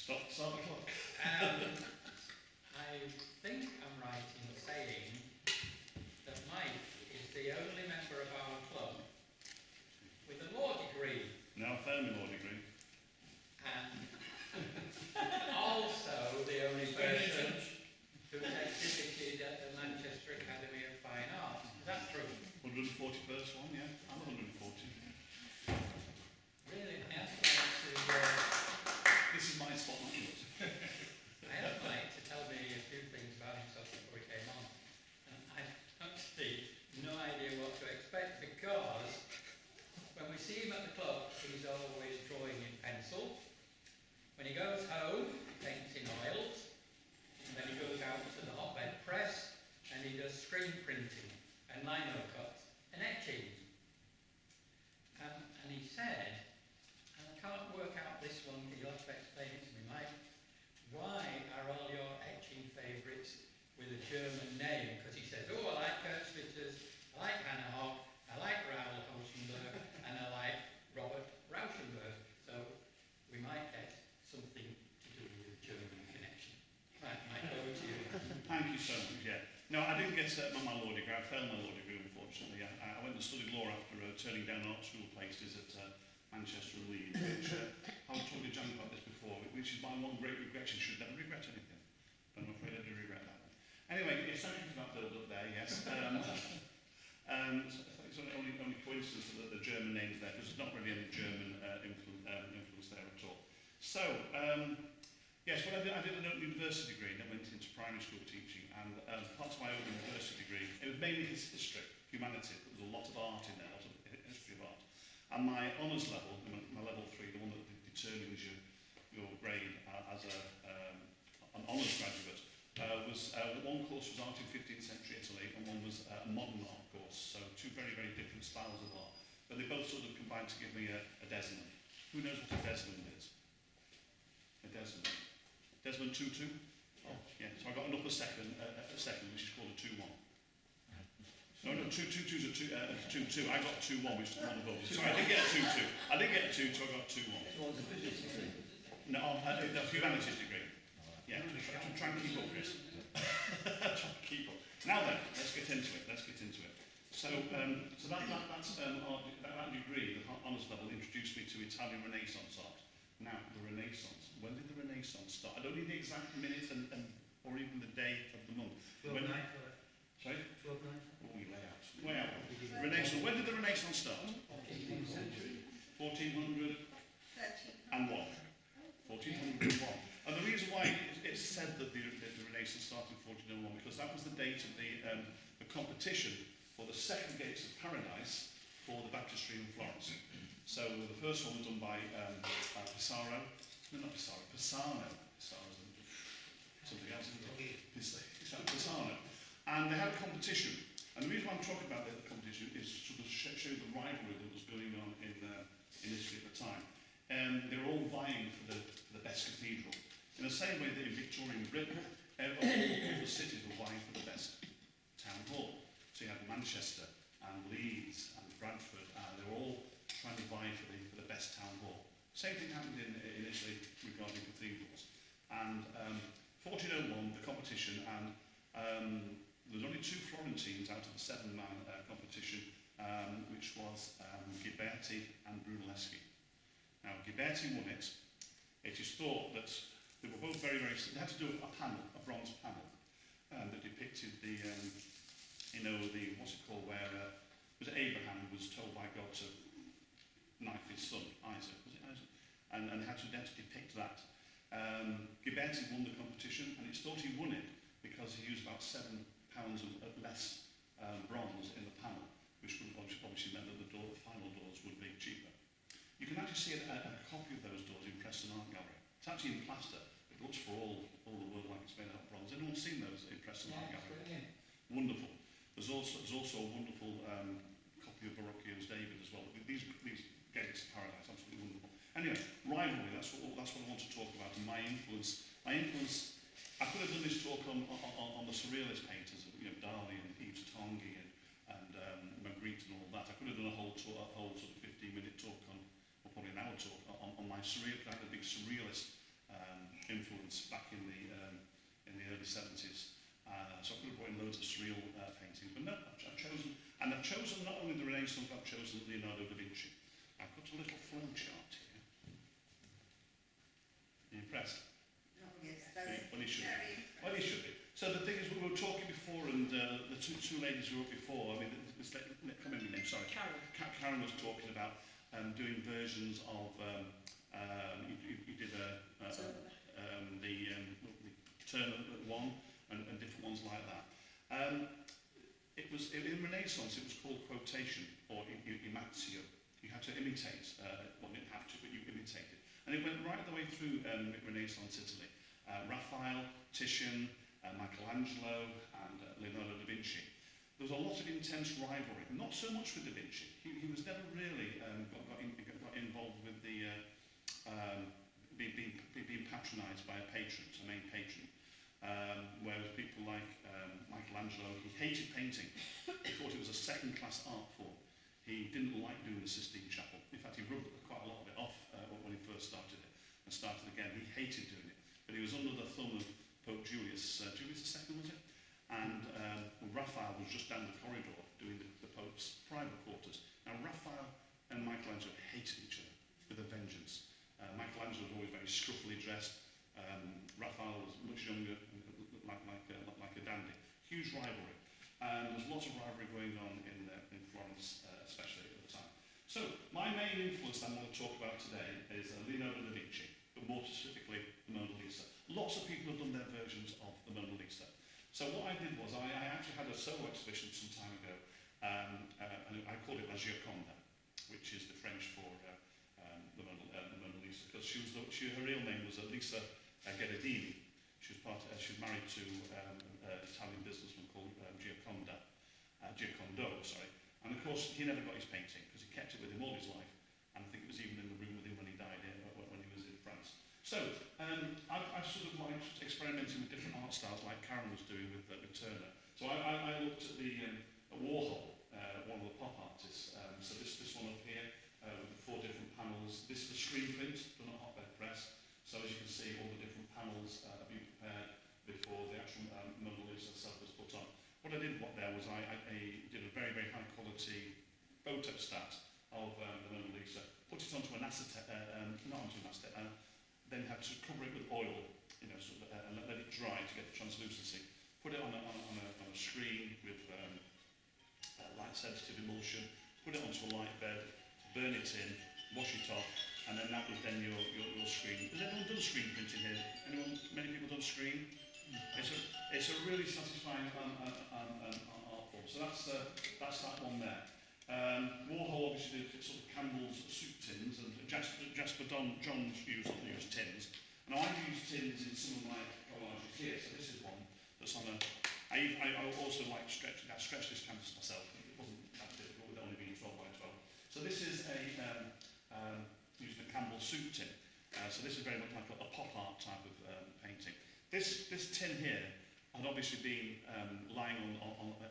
Stop the clock. I think I'm right in saying that Mike is the only member of our club with a law degree. No, I failed my law degree. And also the only person who's exhibited at the Manchester Academy of Fine Arts. Is that true? 141st one, yeah. I'm 140. Really, I asked Mike to, This is my spotlight. I asked Mike to tell me a few things about himself before he came on. And I actually no idea what to expect, because when we see him at the club, he's always drawing in pencil. When he goes home, he paints in oils. And then he goes out to the hotbed press and he does screen printing and lino cuts and etching. And he said, and I can't work out this one, you'll have to explain it to me, Mike, why are all your etching favourites with a German name? Because he says, oh, I like Kurt Schwitters, I like Hannah Hock, I like Raoul Hauschenberg, and I like Robert Rauschenberg. So we might get something to do with the German connection. Right, Mike, over to you. Thank you so much, yeah. No, I didn't get my law degree. I failed my law degree, unfortunately. I went and studied law after turning down art school places at Manchester and Leeds, which I was talking to Jan about this before, which is my one great regret. You should never regret anything. But I'm afraid I do regret that one. Anyway, yes, thank you for that build up there, yes. It's only coincidence that the German name's there, because there's not really any German influence there at all. So, yes, well, I did an open university degree and then went into primary school teaching, and part of my open university degree, it was mainly history, humanities, but there was a lot of art in there, a lot of history of art. And my honours level, my level 3, the one that determines your grade as an honours graduate, was one course was art in 15th century Italy, and one was a modern art course, so two very, very different styles of art. But they both sort of combined to give me a Desmond. Who knows what a Desmond is? A Desmond. Desmond 2-2? Oh, yeah. So I got an upper second, which is called a 2-1. No, 2-2 is a 2-2. I got 2-1, which is one above. So I didn't get a 2-2. I didn't get a 2-2, I got 2-1. No, a humanities degree. Yeah, I'm trying to keep up, Chris. Trying to keep up. Now then, let's get into it. So, that degree, the honours level, introduced me to Italian Renaissance art. Now, the Renaissance. When did the Renaissance start? I don't need the exact minute or even the day of the month. Sorry? 1290. Oh, you're way out. Renaissance. When did the Renaissance start? 14th century. 1400 and what? 1401. And the reason why it's said that the Renaissance started in 1401, because that was the date of the competition for the second gates of paradise for the baptistry in Florence. So the first one was done by Pisano. Something else, isn't it? Pisano. And they had a competition. And the reason why I'm talking about the competition is to show the rivalry that was going on in Italy at the time. They were all vying for the best cathedral. In the same way that in Victorian Britain, all the cities were vying for the best town hall. So you had Manchester and Leeds and Bradford, they were all trying to vie for the best town hall. Same thing happened in Italy regarding cathedrals. And 1401, the competition, and there was only 2 Florentines out of the 7-man competition, which was Ghiberti and Brunelleschi. Now, Ghiberti won it. It is thought that they were both very, very... They had to do a panel, a bronze panel, that depicted the what's it called, where was Abraham was told by God to knife his son, Isaac, was it Isaac? And they had to depict that. Ghiberti won the competition, and it's thought he won it because he used about 7 pounds of less bronze in the panel, which would obviously meant that the final doors would be cheaper. You can actually see a copy of those doors in Preston Art Gallery. It's actually in plaster. It looks for all the world like it's made out of bronze. Anyone seen those in Preston Art Gallery? Brilliant. Wonderful. There's also a wonderful copy of Verrocchio's David as well. These gates of paradise, absolutely wonderful. Anyway, rivalry. That's what I want to talk about. And my influence. I could have done this talk on the surrealist painters, Dali and Yves Tanguy and Magritte and all that. I could have done a whole sort of 15-minute talk on, or probably an hour talk on my surreal. I had a big surrealist influence back in the early 70s. So I could have brought in loads of surreal paintings, but no, I've chosen not only the Renaissance, I've chosen Leonardo da Vinci. I've got a little flow chart here. Are you impressed? Oh, yes, very, Well, he should very be. Well, he should be. So the thing is, we were talking before, and the two ladies who were up before, I mean, can't remember your name, sorry. Karen was talking about doing versions of, you did the Turner one and different ones like that. It was in Renaissance. It was called quotation or imatio. You had to imitate. Well, you didn't have to, but you imitated. And it went right the way through Renaissance Italy. Raphael, Titian, Michelangelo, and Leonardo da Vinci. There was a lot of intense rivalry. Not so much with da Vinci. He was never really got involved with the being patronised by a patron, a main patron. Whereas people like Michelangelo, he hated painting. He thought it was a second-class art form. He didn't like doing the Sistine Chapel. In fact, he rubbed quite a lot of it off when he first started it, and started again. He hated doing it. But he was under the thumb of Pope Julius II, was it? And Raphael was just down the corridor doing the Pope's private quarters. Now, Raphael and Michelangelo hated each other with a vengeance. Michelangelo was always very scruffily dressed. Raphael was much younger, like a dandy. Huge rivalry. There was lots of rivalry going on in Florence, especially at the time. So, my main influence I'm going to talk about today is Leonardo da Vinci, but more specifically, the Mona Lisa. Lots of people have done their versions of the Mona Lisa. So what I did was, I actually had a solo exhibition some time ago, and I called it La Gioconda, which is the French for the Mona Lisa, because her real name was Lisa Gherardini. She was married to an Italian businessman called Giocondo, sorry. And of course, he never got his painting, because he kept it with him all his life, and I think it was even in the room with him when he died, when he was in France. So, I sort of liked experimenting with different art styles like Karen was doing with Turner. So I looked at Warhol, one of the pop artists. So this one up here, with 4 different panels. This is the screen print, done at hotbed press. So as you can see, all the different panels have been prepared before the actual Mona Lisa itself was put on. What I did there was I did a very, very high quality photostat of the Mona Lisa, put it onto an acetate, not onto an acetate, then had to cover it with oil, and let it dry to get the translucency. Put it on a screen with light sensitive emulsion, put it onto a light bed, burn it in, wash it off, and then that was then your screen. Has anyone done screen printing here? Many people done screen? It's a really satisfying art form. So that's that one there. Warhol obviously did sort of Campbell's soup tins, and Jasper Johns used tins. Now I use tins in some of my collages here. So this is one that's on a. I also like stretch this canvas myself. It wasn't that difficult with only being 12 by 12. So this is using a Campbell's soup tin. So this is very much like a pop art type of painting. This tin here had obviously been lying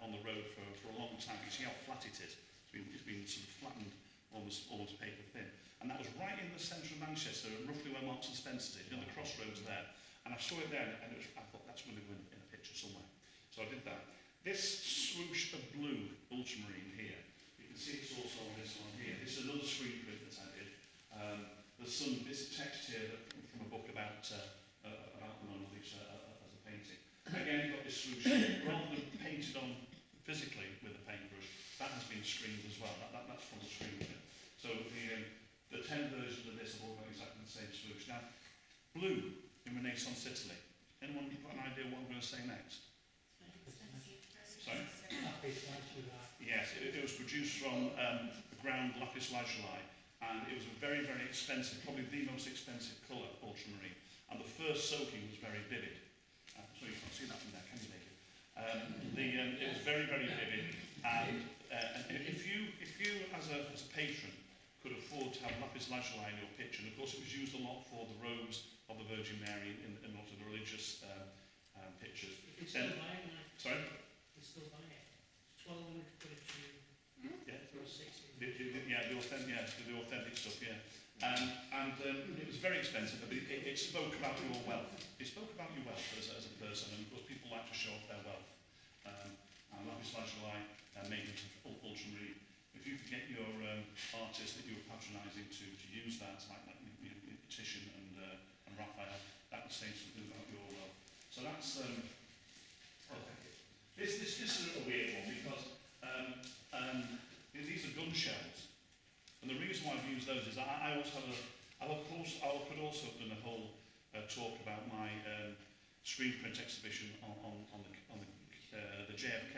on the road for a long time. You see how flat it is. It's been sort of flattened, almost paper thin. And that was right in the centre of Manchester, roughly where Marks and Spencer is, the crossroads there. And I saw it there, and I thought that's going to go in a picture somewhere. So I did that. This swoosh of blue ultramarine here, you can see it's also on this one here. This is another screen print that I did. There's some this text here from a book about the Mona Lisa as a painting. Again, you've got this swoosh rather than painted on physically with a paintbrush. That has been screened as well. That's from the screen print. So the 10 versions of this have all got exactly the same swoosh. Now, blue in Renaissance Italy. Anyone got an idea what I'm going to say next? Sorry? Yes, it was produced from ground lapis lazuli, and it was a very, very expensive, probably the most expensive colour, ultramarine. And the first soaking was very vivid. So you can't see that from there, can you, David? It was very, very vivid. And if you as a patron, could afford to have lapis lazuli in your picture, and of course it was used a lot for the robes of the Virgin Mary in a lot of the religious pictures. You can still buy it now. Sorry? You can still buy it. 1,200 quid a tube. Yeah. For 60. The authentic stuff, yeah. It was very expensive, but it spoke about your wealth. It spoke about your wealth as a person, and of course people like to show off their wealth. And obviously, like made it ultimately, if you could get your artist that you were patronising to use that, like Titian and Raphael, that would say something about your wealth. So that's this is a weird one because these are gun shells, and the reason why I've used those is I also have I could also have done a whole talk about my screen print exhibition on the JFK,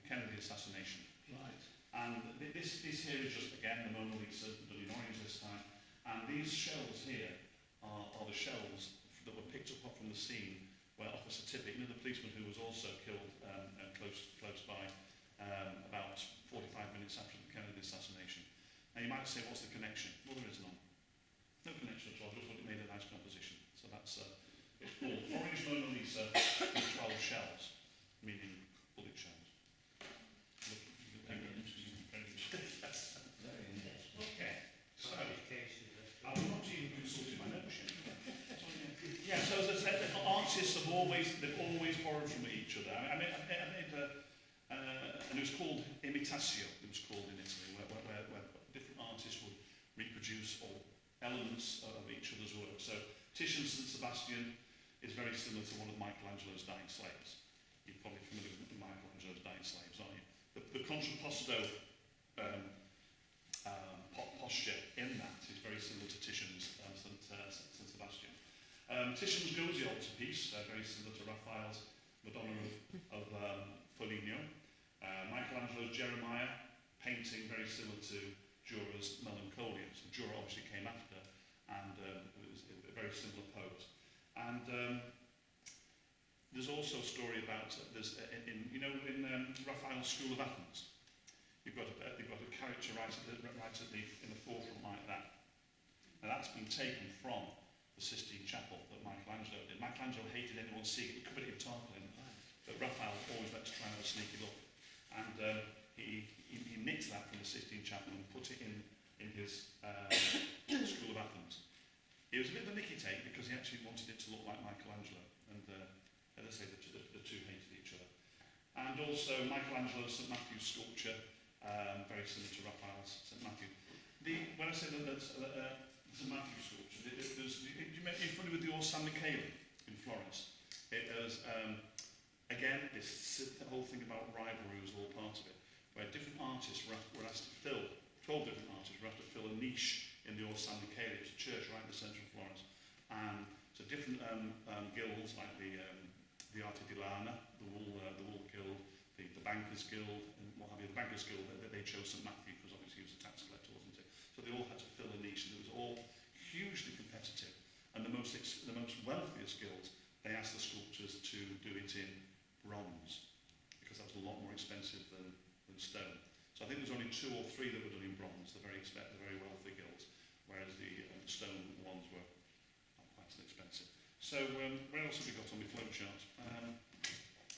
the Kennedy assassination. Right. And this here is just again the Mona Lisa done in orange this time, and these shells here are the shells that were picked up from the scene where Officer Tippett, the policeman who was also killed close by, about 45 minutes after the Kennedy assassination. Now you might say, what's the connection? Well, there is none. No connection at all, just what it made a nice composition. So that's it's called Orange Mona Lisa with 12 shells, meaning bullet shells. Very interesting. Okay, so I'm not even consulting my membership. Yeah, so as I said, the artists have always borrowed from each other. I made and it was called imitatio. It was called in Italy, where different artists would reproduce all elements of each other's work. So Titian's St. Sebastian is very similar to one of Michelangelo's dying slaves. You're probably familiar with Michelangelo's dying slaves, aren't you? The contrapposto posture in that is very similar to Titian's St. Sebastian. Titian's Gauzy altarpiece, very similar to Raphael's Madonna of Foligno. Michelangelo's Jeremiah painting very similar to Dura's Melancholia. So Dura obviously came after, and it was a very similar pose. And there's also a story about in Raphael's School of Athens. You've got a character right in the forefront like that. And that's been taken from the Sistine Chapel that Michelangelo did. Michelangelo hated anyone seeing it, covered it in tarpaulin, but Raphael always liked to try and have a sneaky look. And he nicked that from the Sistine Chapel and put it in his School of Athens. It was a bit of a nicky take because he actually wanted it to look like Michelangelo, and as I say, the two hated each other. And also Michelangelo's St. Matthew's sculpture, very similar to Raphael's St. Matthew. When I say that there's St. Matthew sculpture, you're familiar with the Orsan Michele in Florence? It was, again, this whole thing about rivalry was all part of it, where different artists were asked to fill, 12 different artists were asked to fill a niche in the Orsan Michele. It's a church right in the centre of Florence. And so different guilds, like the Arte di Lana, the wool guild, the Bankers Guild, and what have you. The Bankers Guild, they chose St. Matthew because obviously he was a tax collector, wasn't it? So they all had to fill a niche, and it was all hugely competitive. And the most wealthiest guilds, they asked the sculptors to do it in bronze, because that was a lot more expensive than stone. So I think there's only 2 or 3 that were done in bronze, the very wealthy guilds, whereas the stone ones were not quite so expensive. So where else have we got on the flowchart?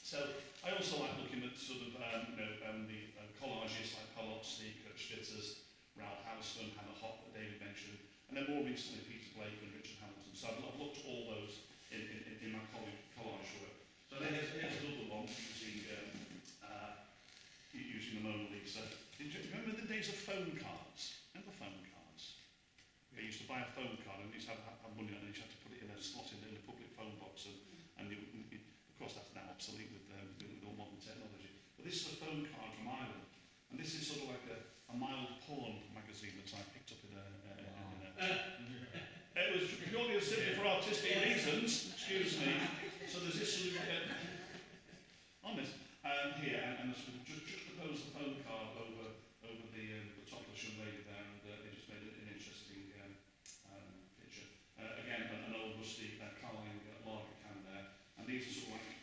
So I also like looking at sort of the collages like Polozzi, Kurt Schwitters, Ralph Houston, Hannah Hopp that David mentioned, and then more recently Peter Blake and Richard Hamilton. So I've looked at all those in my collage work. So here's another one using the Mona Lisa. Do you remember the days of phone cards? Remember phone cards? They used to buy a phone card and you used to have money on it, and you had to put it in a slot in the public phone box, and of course that's now obsolete with all modern technology. But this is a phone card from Ireland, and this is sort of like a mild porn magazine that I picked up in a it was purely and simply for artistic reasons, excuse me. So there's this sort of on this here, and sort of just juxtapose the phone card over the topless young lady there, and they just made it an interesting picture. Again, an old rusty Carling lager can there, and these are sort of like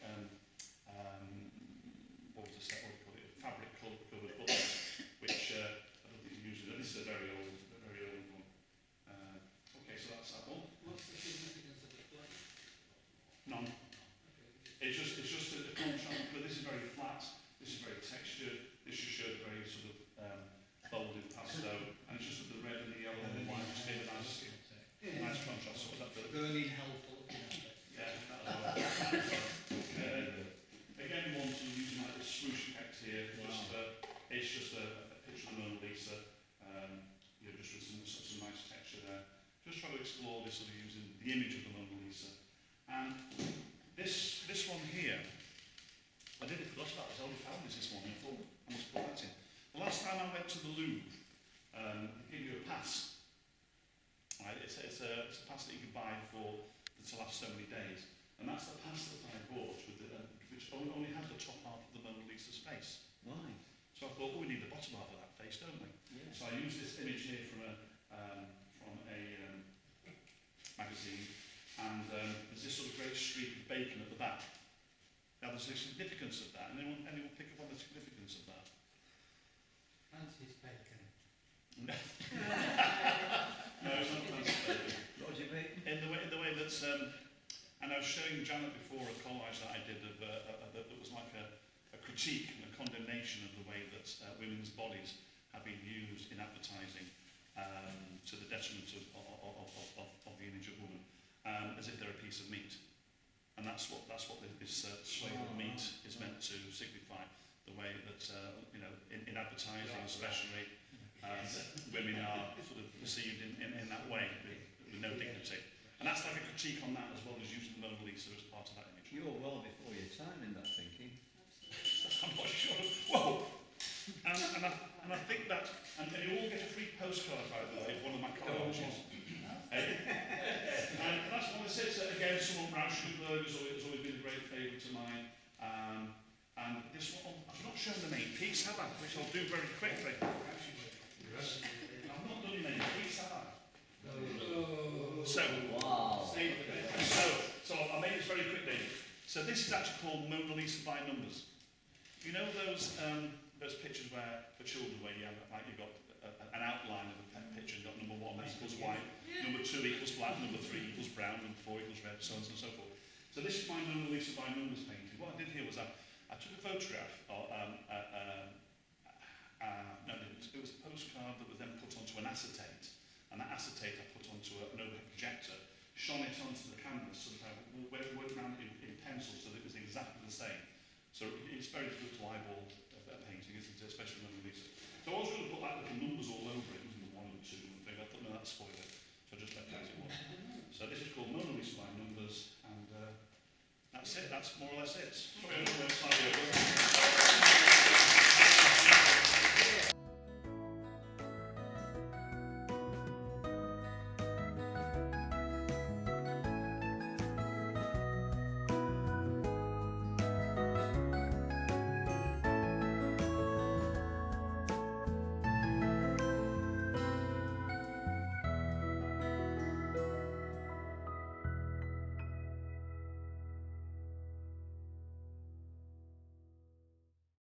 what do you call it? Fabric covered buttons, which I don't think you use it. This is a very old one. Okay, so that's that one. What's the significance of the flag? None. It's just a contrast, but this is very flat, this is very textured, this just showed a very sort of bold impasto, and it's just that the red and the yellow and the white just gave a nice burning hell for looking at it. Yeah, again, one to using like the swoosh effect here. It's just a picture of the Mona Lisa. You know, just with some nice texture there. Just try to explore this sort of using the image of the Mona Lisa. And this one here, I didn't forget about this. I only found this morning. I thought I must put that in. The last time I went to the Louvre, they give you a pass. Right? It's a pass that you can buy for to last so many days. And that's the pass that I bought, with which only had the top half of the Mona Lisa's face. Right. So I thought, well, we need the bottom half of that face, don't we? Yeah. So I used this image here from a magazine, and there's this sort of great streak of bacon at the back. Now, there's a significance of that. Anyone pick up on the significance of that? Fancy's bacon. No, it's not fancy bacon. Roger Bacon. In the way that, and I was showing Janet before a collage that I did that was like a critique and a condemnation of the way that women's bodies have been used in advertising to the detriment of the image of woman, as if they're a piece of meat. And that's what this swathe of meat is meant to signify, the way that in advertising especially, women are sort of perceived in that way with no dignity. And that's like a critique on that, as well as using the Mona Lisa as part of that image. You're well before your time in that thinking. I'm not sure. Whoa! And I think that, and you all get a free postcard, by the way, of one of my collages. And that's one that says, again, someone Rauschenberg has always been a great favourite of mine. And this one, I've not shown the main piece, have I? Which I'll do very quickly. I've not done the main piece, have I? So, Wow. so I'll make this very quickly. So this is actually called Mona Lisa by numbers. You know those pictures for children where you have, like, you've got an outline of a picture, you've got number 1 equals white, number 2 equals black, number 3 equals brown, number 4 equals red, so on and so forth. So this is my Mona Lisa by numbers painting. What I did here was I took a photograph of, no, it was a postcard that was then put onto an acetate, and that acetate I put onto an overhead projector, shone it onto the canvas, so that I went around in pencil so that it was exactly the same. So it's very good to eyeball a painting, isn't it? Especially Mona Lisa. So I was going to put like little numbers all over it, wasn't 1 and 2 and thing. I thought, no, that'd spoil it. So I just left it as it was. So this is called Mona Lisa by numbers, and that's it. That's more or less it. Sorry, I don't know where it's